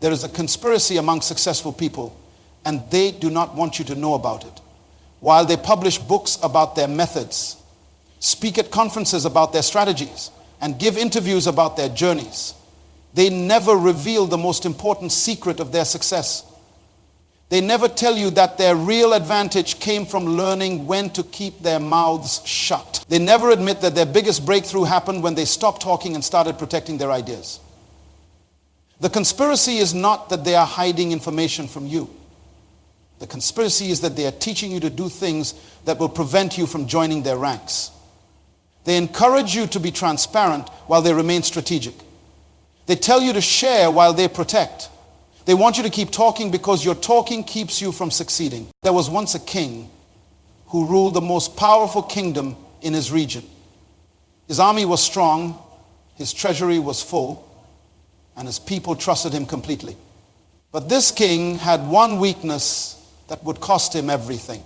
There is a conspiracy among successful people, and they do not want you to know about it. While they publish books about their methods, speak at conferences about their strategies, and give interviews about their journeys, they never reveal the most important secret of their success. They never tell you that their real advantage came from learning when to keep their mouths shut. They never admit that their biggest breakthrough happened when they stopped talking and started protecting their ideas. The conspiracy is not that they are hiding information from you. The conspiracy is that they are teaching you to do things that will prevent you from joining their ranks. They encourage you to be transparent while they remain strategic. They tell you to share while they protect. They want you to keep talking because your talking keeps you from succeeding. There was once a king who ruled the most powerful kingdom in his region. His army was strong, his treasury was full, and his people trusted him completely. But this king had one weakness that would cost him everything.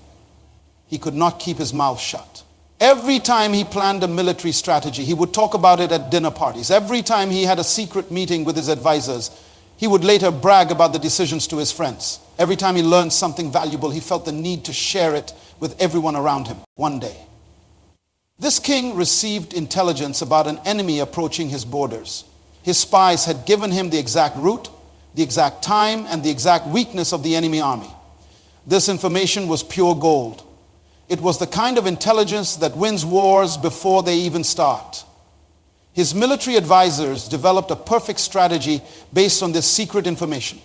He could not keep his mouth shut. Every time he planned a military strategy, he would talk about it at dinner parties. Every time he had a secret meeting with his advisors, he would later brag about the decisions to his friends. Every time he learned something valuable, he felt the need to share it with everyone around him. One day, this king received intelligence about an enemy approaching his borders. His spies had given him the exact route, the exact time, and the exact weakness of the enemy army. This information was pure gold. It was the kind of intelligence that wins wars before they even start. His military advisors developed a perfect strategy based on this secret information.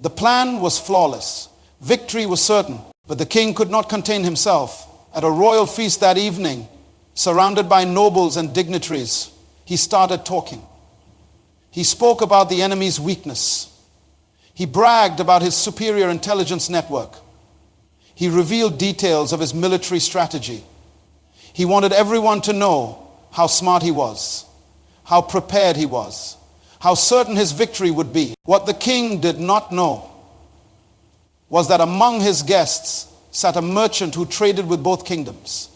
The plan was flawless. Victory was certain. But the king could not contain himself. At a royal feast that evening, surrounded by nobles and dignitaries, he started talking. He spoke about the enemy's weakness. He bragged about his superior intelligence network. He revealed details of his military strategy. He wanted everyone to know how smart he was, how prepared he was, how certain his victory would be. What the king did not know was that among his guests sat a merchant who traded with both kingdoms.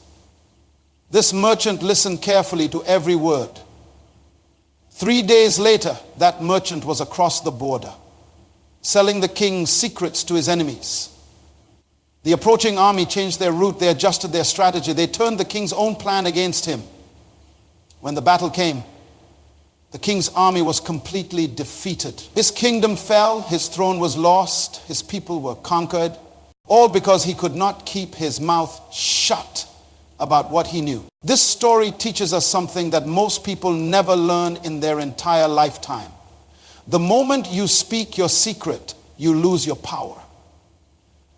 This merchant listened carefully to every word. 3 days later, that merchant was across the border, selling the king's secrets to his enemies. The approaching army changed their route, they adjusted their strategy, they turned the king's own plan against him. When the battle came, the king's army was completely defeated. His kingdom fell, his throne was lost, his people were conquered, all because he could not keep his mouth shut about what he knew. This story teaches us something that most people never learn in their entire lifetime. The moment you speak your secret, you lose your power.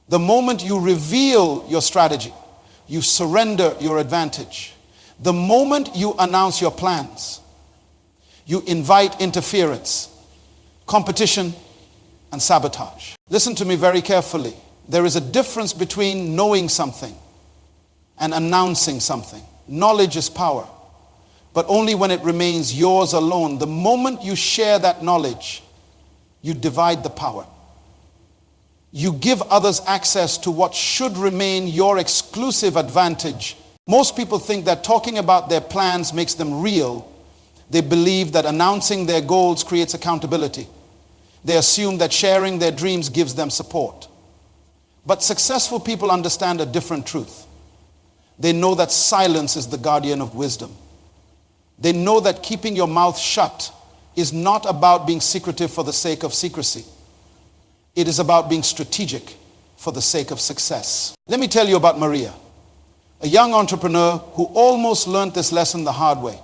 The moment you reveal your strategy, you surrender your advantage. The moment you announce your plans, you invite interference, competition, and sabotage. Listen to me very carefully. There is a difference between knowing something and announcing something. Knowledge is power, but only when it remains yours alone. The moment you share that knowledge, you divide the power. You give others access to what should remain your exclusive advantage. Most people think that talking about their plans makes them real. They believe that announcing their goals creates accountability. They assume that sharing their dreams gives them support. But successful people understand a different truth. They know that silence is the guardian of wisdom. They know that keeping your mouth shut is not about being secretive for the sake of secrecy. It is about being strategic for the sake of success. Let me tell you about Maria, a young entrepreneur who almost learned this lesson the hard way.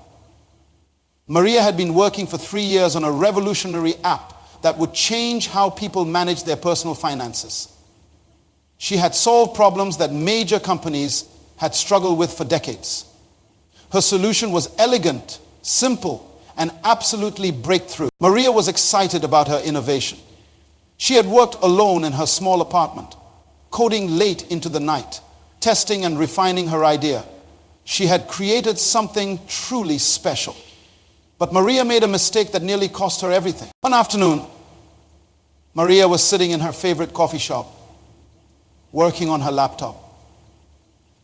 Maria had been working for 3 years on a revolutionary app that would change how people manage their personal finances. She had solved problems that major companies had struggled with for decades. Her solution was elegant, simple, and absolutely breakthrough. Maria was excited about her innovation. She had worked alone in her small apartment, coding late into the night, testing and refining her idea. She had created something truly special. But Maria made a mistake that nearly cost her everything. One afternoon, Maria was sitting in her favorite coffee shop, working on her laptop.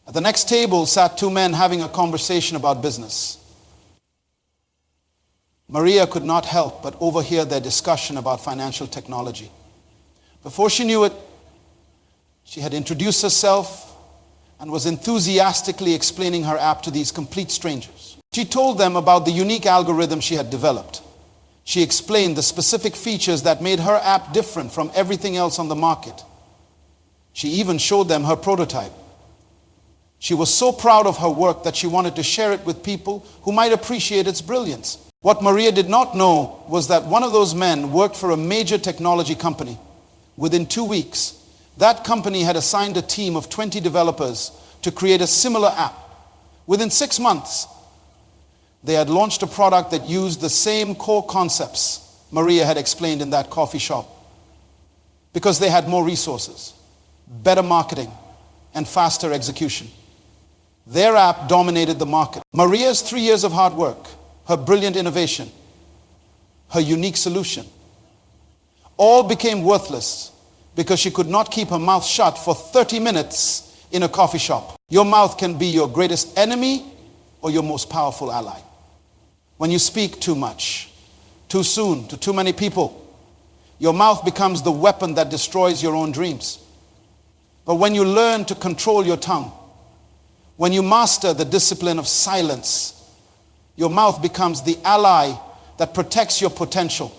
At the next table sat two men having a conversation about business. Maria could not help but overhear their discussion about financial technology. Before she knew it, she had introduced herself and was enthusiastically explaining her app to these complete strangers. She told them about the unique algorithm she had developed. She explained the specific features that made her app different from everything else on the market. She even showed them her prototype. She was so proud of her work that she wanted to share it with people who might appreciate its brilliance. What Maria did not know was that one of those men worked for a major technology company. Within 2 weeks, that company had assigned a team of 20 developers to create a similar app. Within 6 months, they had launched a product that used the same core concepts Maria had explained in that coffee shop, because they had more resources, better marketing, and faster execution. Their app dominated the market. Maria's 3 years of hard work, her brilliant innovation, her unique solution, all became worthless because she could not keep her mouth shut for 30 minutes in a coffee shop. Your mouth can be your greatest enemy or your most powerful ally. When you speak too much, too soon, to too many people, your mouth becomes the weapon that destroys your own dreams. But when you learn to control your tongue, when you master the discipline of silence, your mouth becomes the ally that protects your potential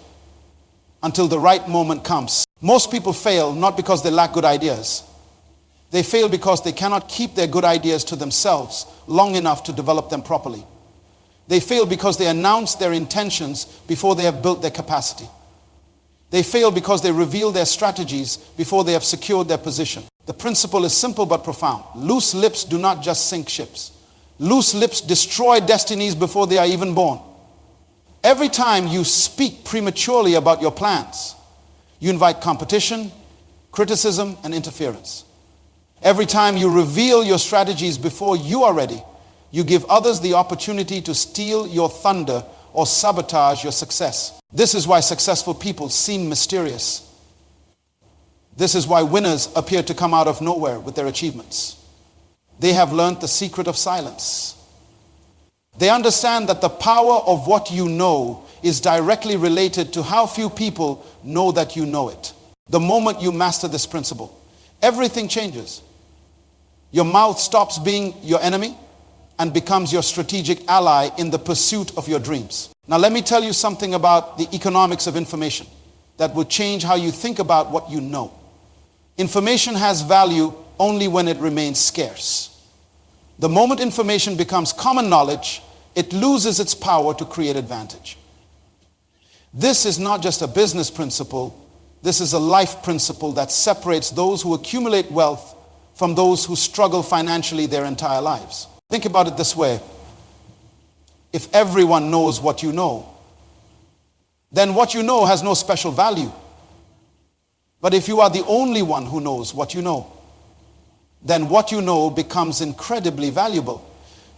until the right moment comes. Most people fail not because they lack good ideas. They fail because they cannot keep their good ideas to themselves long enough to develop them properly. They fail because they announce their intentions before they have built their capacity. They fail because they reveal their strategies before they have secured their position. The principle is simple but profound. Loose lips do not just sink ships. Loose lips destroy destinies before they are even born. Every time you speak prematurely about your plans, you invite competition, criticism, and interference. Every time you reveal your strategies before you are ready, you give others the opportunity to steal your thunder or sabotage your success. This is why successful people seem mysterious. This is why winners appear to come out of nowhere with their achievements. They have learned the secret of silence. They understand that the power of what you know is directly related to how few people know that you know it. The moment you master this principle, everything changes. Your mouth stops being your enemy and becomes your strategic ally in the pursuit of your dreams. Now let me tell you something about the economics of information that will change how you think about what you know. Information has value only when it remains scarce. The moment information becomes common knowledge, it loses its power to create advantage. This is not just a business principle, this is a life principle that separates those who accumulate wealth from those who struggle financially their entire lives. Think about it this way. If everyone knows what you know, then what you know has no special value. But if you are the only one who knows what you know, then what you know becomes incredibly valuable.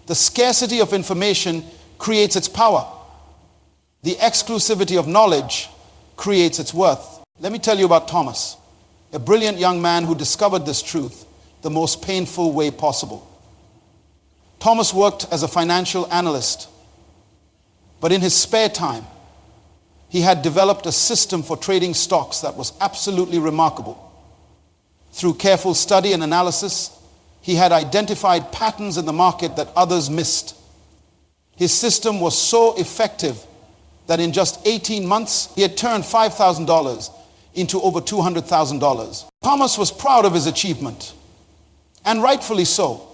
The scarcity of information creates its power. The exclusivity of knowledge creates its worth. Let me tell you about Thomas, a brilliant young man who discovered this truth the most painful way possible. Thomas worked as a financial analyst, but in his spare time, he had developed a system for trading stocks that was absolutely remarkable. Through careful study and analysis, he had identified patterns in the market that others missed. His system was so effective that in just 18 months, he had turned $5,000 into over $200,000. Thomas was proud of his achievement, and rightfully so.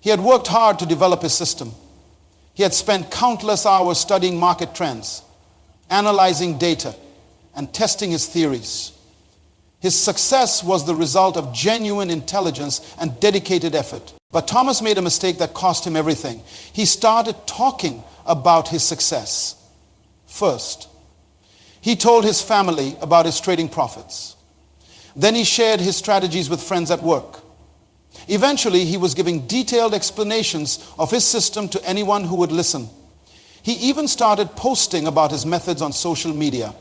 He had worked hard to develop his system. He had spent countless hours studying market trends, analyzing data, and testing his theories. His success was the result of genuine intelligence and dedicated effort. But Thomas made a mistake that cost him everything. He started talking about his success first. He told his family about his trading profits. Then he shared his strategies with friends at work. Eventually, he was giving detailed explanations of his system to anyone who would listen. He even started posting about his methods on social media,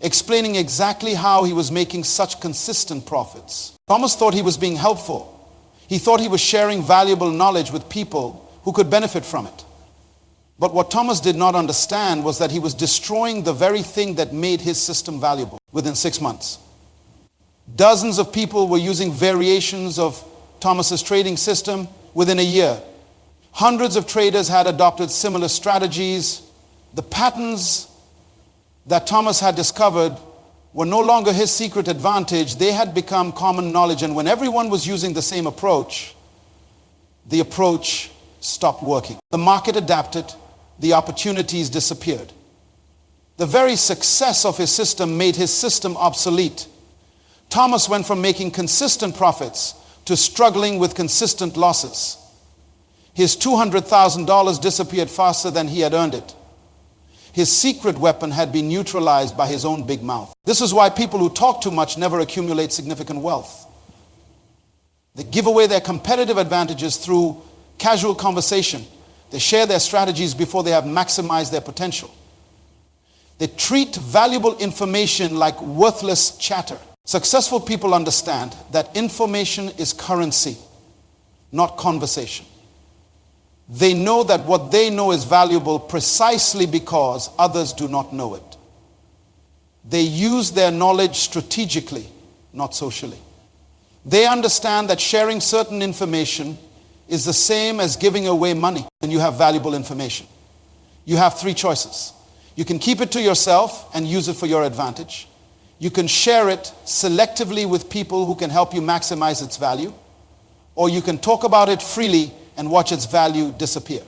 explaining exactly how he was making such consistent profits. Thomas thought he was being helpful. He thought he was sharing valuable knowledge with people who could benefit from it. But what Thomas did not understand was that he was destroying the very thing that made his system valuable within 6 months. Dozens of people were using variations of Thomas's trading system within a year. Hundreds of traders had adopted similar strategies. The patterns that Thomas had discovered were no longer his secret advantage. They had become common knowledge, and when everyone was using the same approach, the approach stopped working. The market adapted, the opportunities disappeared. The very success of his system made his system obsolete. Thomas went from making consistent profits to struggling with consistent losses. His $200,000 disappeared faster than he had earned it. His secret weapon had been neutralized by his own big mouth. This is why people who talk too much never accumulate significant wealth. They give away their competitive advantages through casual conversation. They share their strategies before they have maximized their potential. They treat valuable information like worthless chatter. Successful people understand that information is currency, not conversation. They know that what they know is valuable precisely because others do not know it. They use their knowledge strategically, not socially. They understand that sharing certain information is the same as giving away money when you have valuable information. You have 3 choices. You can keep it to yourself and use it for your advantage. You can share it selectively with people who can help you maximize its value. Or you can talk about it freely and watch its value disappear.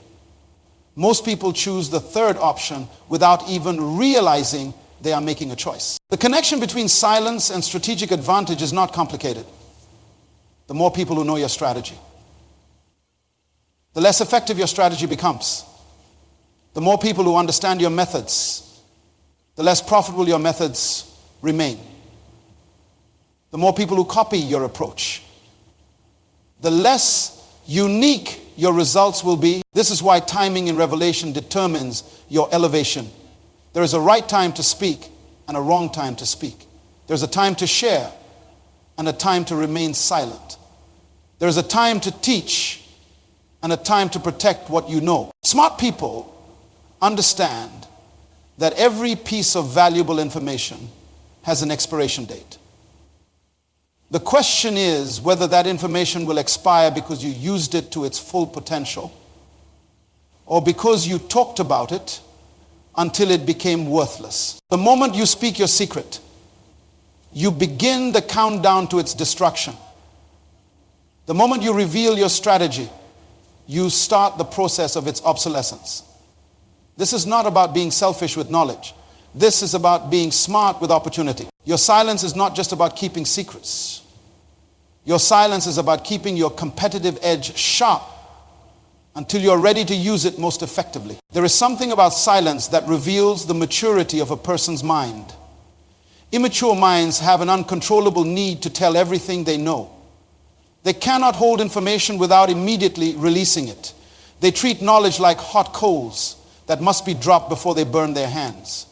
Most people choose the third option without even realizing they are making a choice. The connection between silence and strategic advantage is not complicated. The more people who know your strategy, the less effective your strategy becomes. The more people who understand your methods, the less profitable your methods remain. The more people who copy your approach, the less unique your results will be. This is why timing in revelation determines your elevation. There is a right time to speak and a wrong time to speak. There's a time to share and a time to remain silent. There's a time to teach and a time to protect what you know. Smart people understand that every piece of valuable information has an expiration date. The question is whether that information will expire because you used it to its full potential or because you talked about it until it became worthless. The moment you speak your secret, you begin the countdown to its destruction. The moment you reveal your strategy, you start the process of its obsolescence. This is not about being selfish with knowledge. This is about being smart with opportunity. Your silence is not just about keeping secrets. Your silence is about keeping your competitive edge sharp until you're ready to use it most effectively. There is something about silence that reveals the maturity of a person's mind. Immature minds have an uncontrollable need to tell everything they know. They cannot hold information without immediately releasing it. They treat knowledge like hot coals that must be dropped before they burn their hands.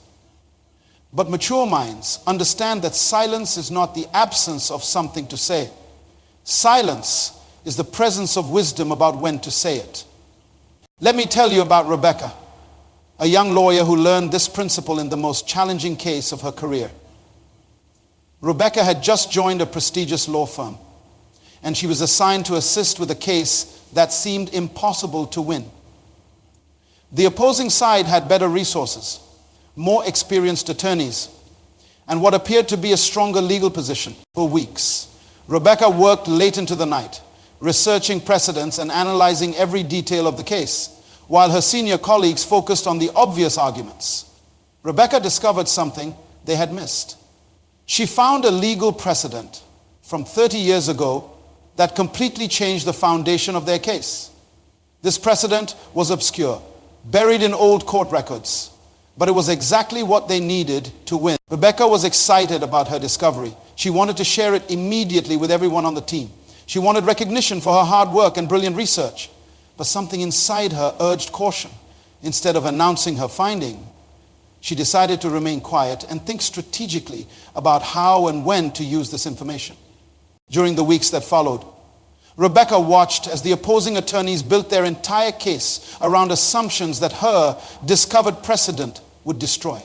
But mature minds understand that silence is not the absence of something to say. Silence is the presence of wisdom about when to say it. Let me tell you about Rebecca, a young lawyer who learned this principle in the most challenging case of her career. Rebecca had just joined a prestigious law firm, and she was assigned to assist with a case that seemed impossible to win. The opposing side had better resources, more experienced attorneys, and what appeared to be a stronger legal position. For weeks, Rebecca worked late into the night, researching precedents and analyzing every detail of the case, while her senior colleagues focused on the obvious arguments. Rebecca discovered something they had missed. She found a legal precedent from 30 years ago that completely changed the foundation of their case. This precedent was obscure, buried in old court records, but it was exactly what they needed to win. Rebecca was excited about her discovery. She wanted to share it immediately with everyone on the team. She wanted recognition for her hard work and brilliant research, but something inside her urged caution. Instead of announcing her finding, she decided to remain quiet and think strategically about how and when to use this information. During the weeks that followed, Rebecca watched as the opposing attorneys built their entire case around assumptions that her discovered precedent would destroy.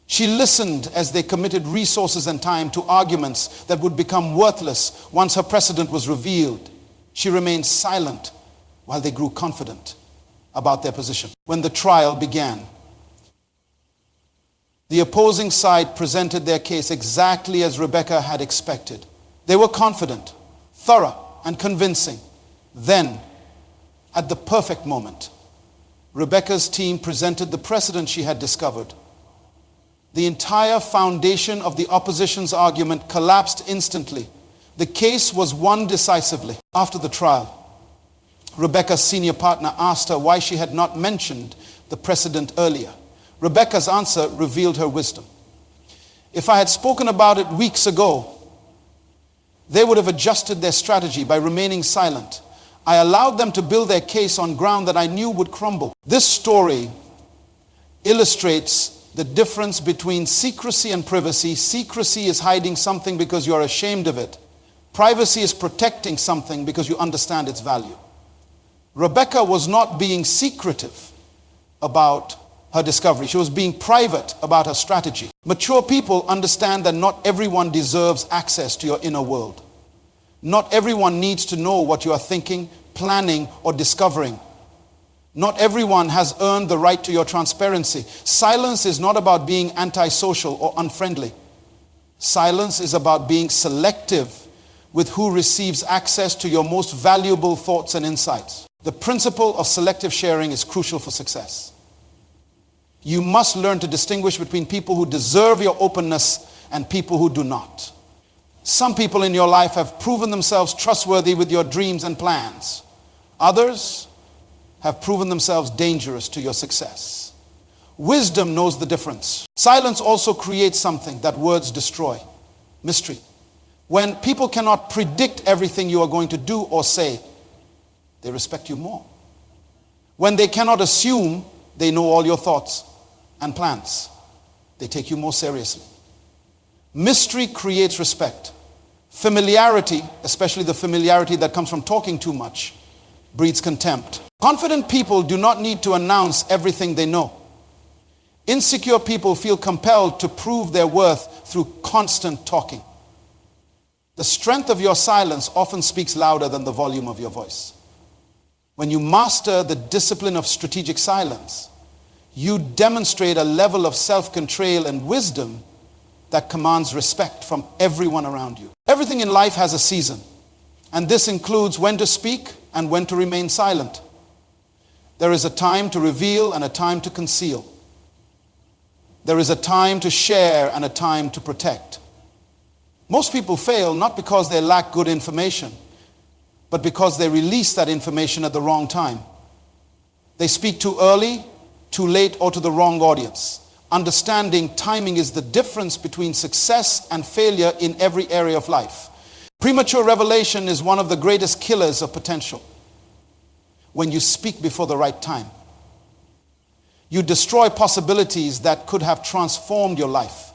She listened as they committed resources and time to arguments that would become worthless once her precedent was revealed. She remained silent while they grew confident about their position. When the trial began, the opposing side presented their case exactly as Rebecca had expected. They were confident, thorough, and convincing. Then, at the perfect moment, Rebecca's team presented the precedent she had discovered. The entire foundation of the opposition's argument collapsed instantly. The case was won decisively. After the trial, Rebecca's senior partner asked her why she had not mentioned the precedent earlier. Rebecca's answer revealed her wisdom. If I had spoken about it weeks ago, they would have adjusted their strategy by remaining silent. I allowed them to build their case on ground that I knew would crumble. This story illustrates the difference between secrecy and privacy. Secrecy is hiding something because you are ashamed of it. Privacy is protecting something because you understand its value. Rebecca was not being secretive about her discovery. She was being private about her strategy. Mature people understand that not everyone deserves access to your inner world. Not everyone needs to know what you are thinking, planning, or discovering. Not everyone has earned the right to your transparency. Silence is not about being antisocial or unfriendly. Silence is about being selective with who receives access to your most valuable thoughts and insights. The principle of selective sharing is crucial for success. You must learn to distinguish between people who deserve your openness and people who do not. Some people in your life have proven themselves trustworthy with your dreams and plans. Others have proven themselves dangerous to your success. Wisdom knows the difference. Silence also creates something that words destroy: mystery. When people cannot predict everything you are going to do or say, they respect you more. When they cannot assume they know all your thoughts and plans, they take you more seriously. Mystery creates respect. Familiarity, especially the familiarity that comes from talking too much, breeds contempt. Confident people do not need to announce everything they know. Insecure people feel compelled to prove their worth through constant talking. The strength of your silence often speaks louder than the volume of your voice. When you master the discipline of strategic silence, you demonstrate a level of self-control and wisdom that commands respect from everyone around you. Everything in life has a season, and this includes when to speak and when to remain silent. There is a time to reveal and a time to conceal. There is a time to share and a time to protect. Most people fail not because they lack good information, but because they release that information at the wrong time. They speak too early, too late, or to the wrong audience. Understanding timing is the difference between success and failure in every area of life. Premature revelation is one of the greatest killers of potential. When you speak before the right time, you destroy possibilities that could have transformed your life.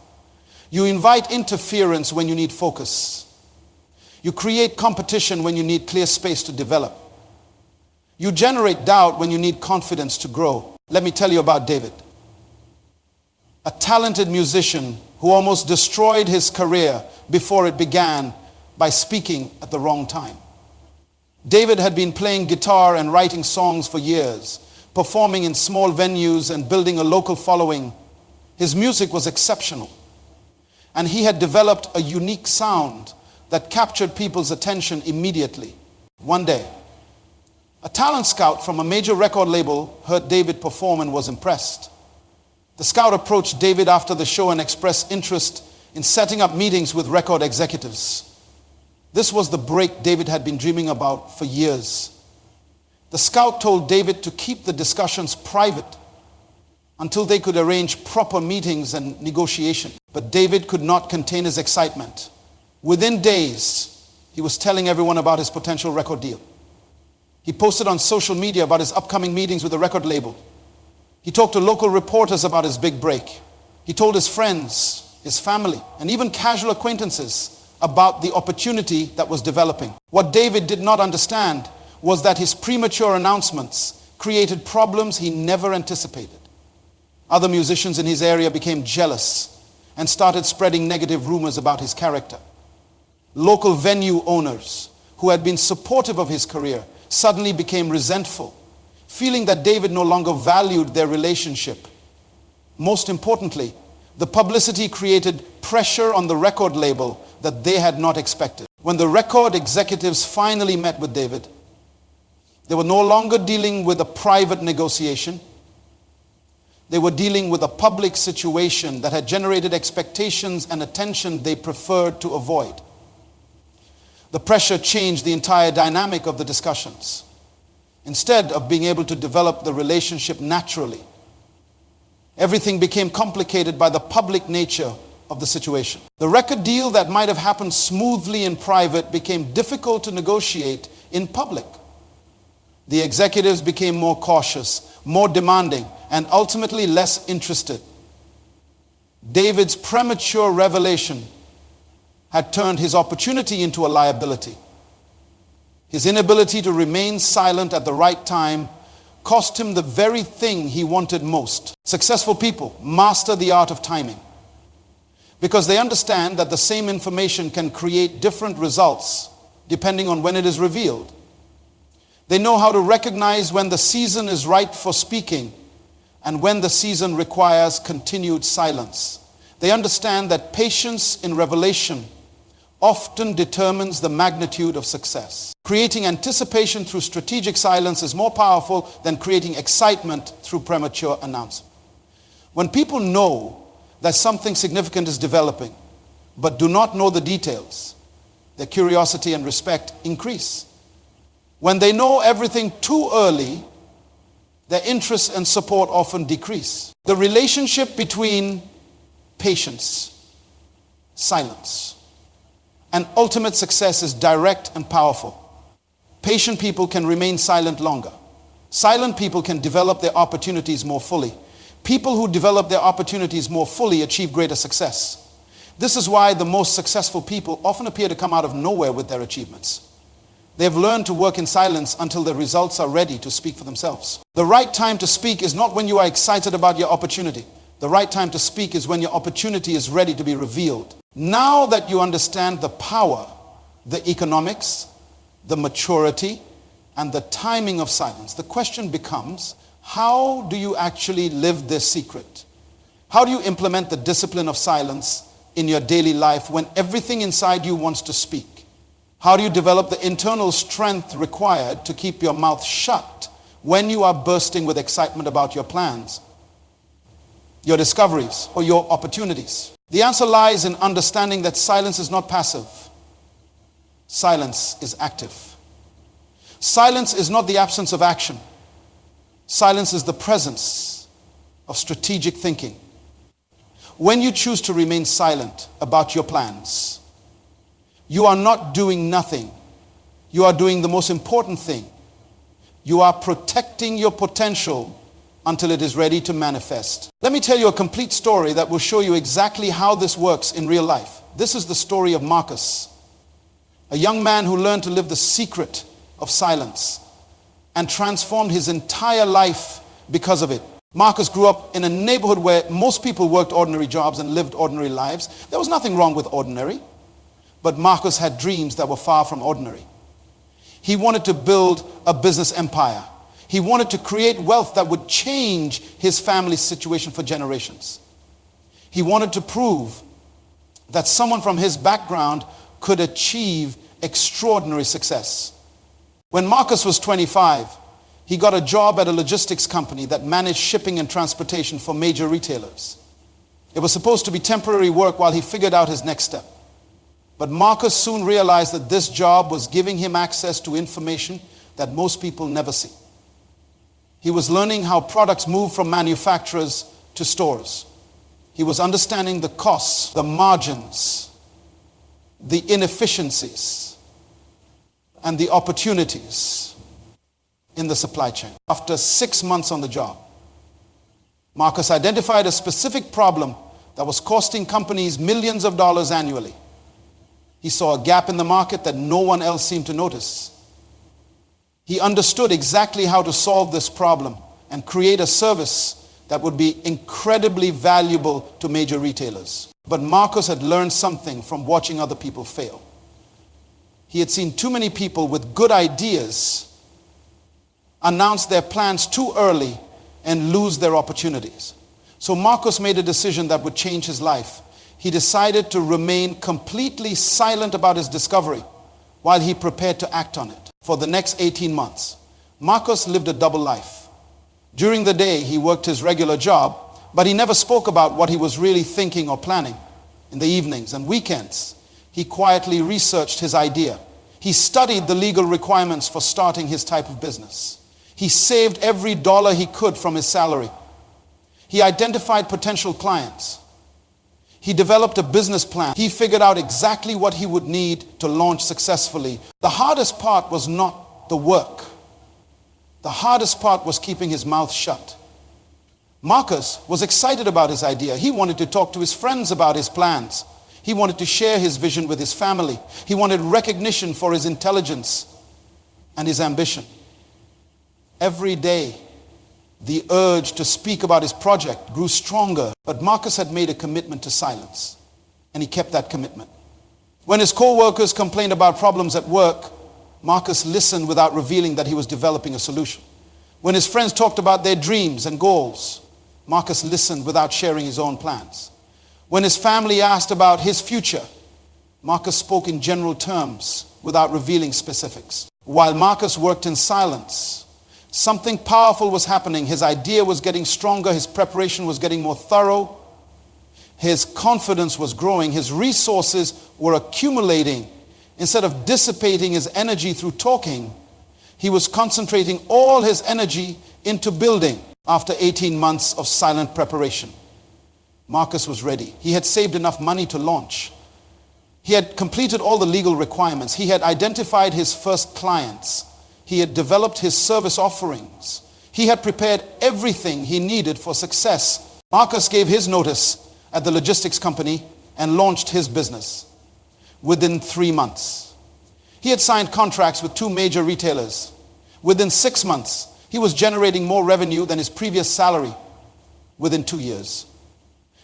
You invite interference when you need focus. You create competition when you need clear space to develop. You generate doubt when you need confidence to grow. Let me tell you about David, a talented musician who almost destroyed his career before it began by speaking at the wrong time. David had been playing guitar and writing songs for years, performing in small venues and building a local following. His music was exceptional, and he had developed a unique sound that captured people's attention immediately. One day, a talent scout from a major record label heard David perform and was impressed. The scout approached David after the show and expressed interest in setting up meetings with record executives. This was the break David had been dreaming about for years. The scout told David to keep the discussions private until they could arrange proper meetings and negotiation. But David could not contain his excitement. Within days, he was telling everyone about his potential record deal. He posted on social media about his upcoming meetings with the record label. He talked to local reporters about his big break. He told his friends, his family, and even casual acquaintances about the opportunity that was developing. What David did not understand was that his premature announcements created problems he never anticipated. Other musicians in his area became jealous and started spreading negative rumors about his character. Local venue owners who had been supportive of his career suddenly became resentful, feeling that David no longer valued their relationship. Most importantly, the publicity created pressure on the record label that they had not expected. When the record executives finally met with David, they were no longer dealing with a private negotiation. They were dealing with a public situation that had generated expectations and attention they preferred to avoid. The pressure changed the entire dynamic of the discussions. Instead of being able to develop the relationship naturally, everything became complicated by the public nature of the situation. The record deal that might have happened smoothly in private became difficult to negotiate in public. The executives became more cautious, more demanding, and ultimately less interested. David's premature revelation had turned his opportunity into a liability. His inability to remain silent at the right time cost him the very thing he wanted most. Successful people master the art of timing because they understand that the same information can create different results depending on when it is revealed. They know how to recognize when the season is right for speaking and when the season requires continued silence. They understand that patience in revelation often determines the magnitude of success. Creating anticipation through strategic silence is more powerful than creating excitement through premature announcement. When people know that something significant is developing, but do not know the details, their curiosity and respect increase. When they know everything too early, their interest and support often decrease. The relationship between patience, silence, and ultimate success is direct and powerful. Patient people can remain silent longer. Silent people can develop their opportunities more fully. People who develop their opportunities more fully achieve greater success. This is why the most successful people often appear to come out of nowhere with their achievements. They have learned to work in silence until the results are ready to speak for themselves. The right time to speak is not when you are excited about your opportunity. The right time to speak is when your opportunity is ready to be revealed. Now that you understand the power, the economics, the maturity, and the timing of silence, the question becomes, how do you actually live this secret? How do you implement the discipline of silence in your daily life when everything inside you wants to speak? How do you develop the internal strength required to keep your mouth shut when you are bursting with excitement about your plans, your discoveries, or your opportunities? The answer lies in understanding that silence is not passive. Silence is active. Silence is not the absence of action. Silence is the presence of strategic thinking. When you choose to remain silent about your plans, you are not doing nothing. You are doing the most important thing. You are protecting your potential until it is ready to manifest. Let me tell you a complete story that will show you exactly how this works in real life. This is the story of Marcus, a young man who learned to live the secret of silence and transformed his entire life because of it. Marcus grew up in a neighborhood where most people worked ordinary jobs and lived ordinary lives. There was nothing wrong with ordinary. But Marcus had dreams that were far from ordinary. He wanted to build a business empire. He wanted to create wealth that would change his family's situation for generations. He wanted to prove that someone from his background could achieve extraordinary success. When Marcus was 25, he got a job at a logistics company that managed shipping and transportation for major retailers. It was supposed to be temporary work while he figured out his next step. But Marcus soon realized that this job was giving him access to information that most people never see. He was learning how products move from manufacturers to stores. He was understanding the costs, the margins, the inefficiencies, and the opportunities in the supply chain. After 6 months on the job, Marcus identified a specific problem that was costing companies millions of dollars annually. He saw a gap in the market that no one else seemed to notice. He understood exactly how to solve this problem and create a service that would be incredibly valuable to major retailers. But Marcus had learned something from watching other people fail. He had seen too many people with good ideas announce their plans too early and lose their opportunities. So Marcus made a decision that would change his life. He decided to remain completely silent about his discovery while he prepared to act on it. For the next 18 months, Marcus lived a double life. During the day, he worked his regular job, but he never spoke about what he was really thinking or planning. In the evenings and weekends, he quietly researched his idea. He studied the legal requirements for starting his type of business. He saved every dollar he could from his salary. He identified potential clients. He developed a business plan. He figured out exactly what he would need to launch successfully. The hardest part was not the work. The hardest part was keeping his mouth shut. Marcus was excited about his idea. He wanted to talk to his friends about his plans. He wanted to share his vision with his family. He wanted recognition for his intelligence and his ambition. Every day, the urge to speak about his project grew stronger, but Marcus had made a commitment to silence, and he kept that commitment. When his co-workers complained about problems at work, Marcus listened without revealing that he was developing a solution. When his friends talked about their dreams and goals, Marcus listened without sharing his own plans. When his family asked about his future, Marcus spoke in general terms without revealing specifics. While Marcus worked in silence, something powerful was happening. His idea was getting stronger. His preparation was getting more thorough. His confidence was growing. His resources were accumulating. Instead of dissipating his energy through talking, he was concentrating all his energy into building. After 18 months of silent preparation, Marcus was ready. He had saved enough money to launch. He had completed all the legal requirements. He had identified his first clients. He had developed his service offerings. He had prepared everything he needed for success. Marcus gave his notice at the logistics company and launched his business within 3 months. He had signed contracts with 2 major retailers. Within 6 months, he was generating more revenue than his previous salary within 2 years.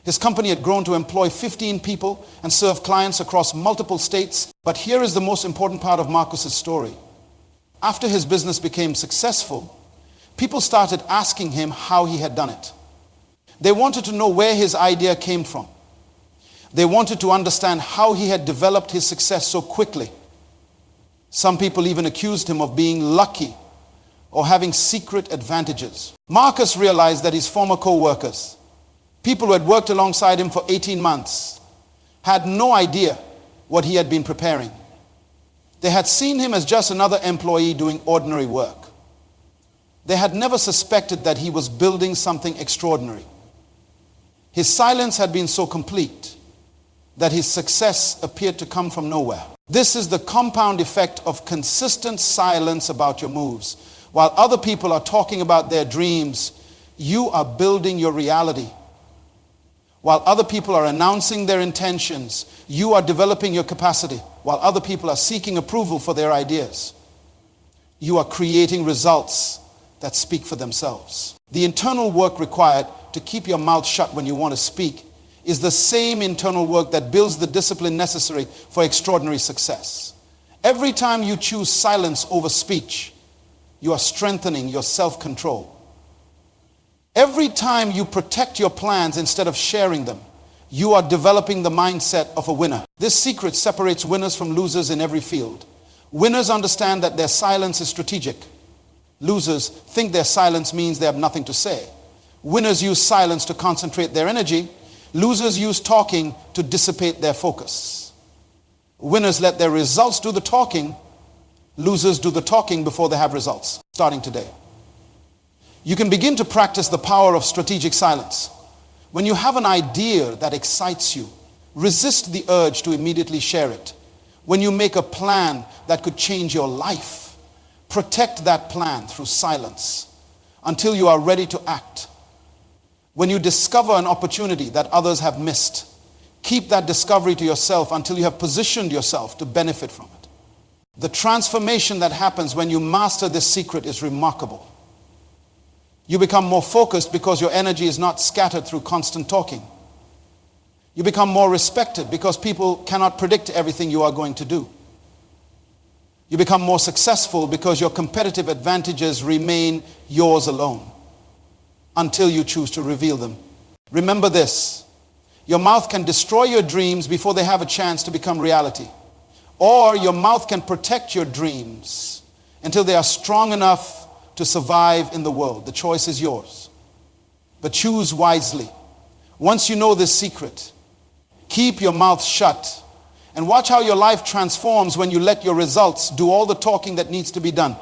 His company had grown to employ 15 people and serve clients across multiple states. But here is the most important part of Marcus's story. After his business became successful, people started asking him how he had done it. They wanted to know where his idea came from. They wanted to understand how he had developed his success so quickly. Some people even accused him of being lucky or having secret advantages. Marcus realized that his former co-workers, people who had worked alongside him for 18 months, had no idea what he had been preparing. They had seen him as just another employee doing ordinary work. They had never suspected that he was building something extraordinary. His silence had been so complete that his success appeared to come from nowhere. This is the compound effect of consistent silence about your moves. While other people are talking about their dreams, you are building your reality. While other people are announcing their intentions, you are developing your capacity. While other people are seeking approval for their ideas, you are creating results that speak for themselves. The internal work required to keep your mouth shut when you want to speak is the same internal work that builds the discipline necessary for extraordinary success. Every time you choose silence over speech, you are strengthening your self-control. Every time you protect your plans instead of sharing them, you are developing the mindset of a winner. This secret separates winners from losers in every field. Winners understand that their silence is strategic. Losers think their silence means they have nothing to say. Winners use silence to concentrate their energy. Losers use talking to dissipate their focus. Winners let their results do the talking. Losers do the talking before they have results. Starting today, you can begin to practice the power of strategic silence. When you have an idea that excites you, resist the urge to immediately share it. When you make a plan that could change your life, protect that plan through silence until you are ready to act. When you discover an opportunity that others have missed, Keep that discovery to yourself until you have positioned yourself to benefit from it. The transformation that happens when you master this secret is remarkable. You become more focused because your energy is not scattered through constant talking. You become more respected because people cannot predict everything you are going to do. You become more successful because your competitive advantages remain yours alone until you choose to reveal them. Remember this: your mouth can destroy your dreams before they have a chance to become reality. Or your mouth can protect your dreams until they are strong enough to survive in the world. The choice is yours. But choose wisely. Once you know this secret, keep your mouth shut and watch how your life transforms when you let your results do all the talking that needs to be done.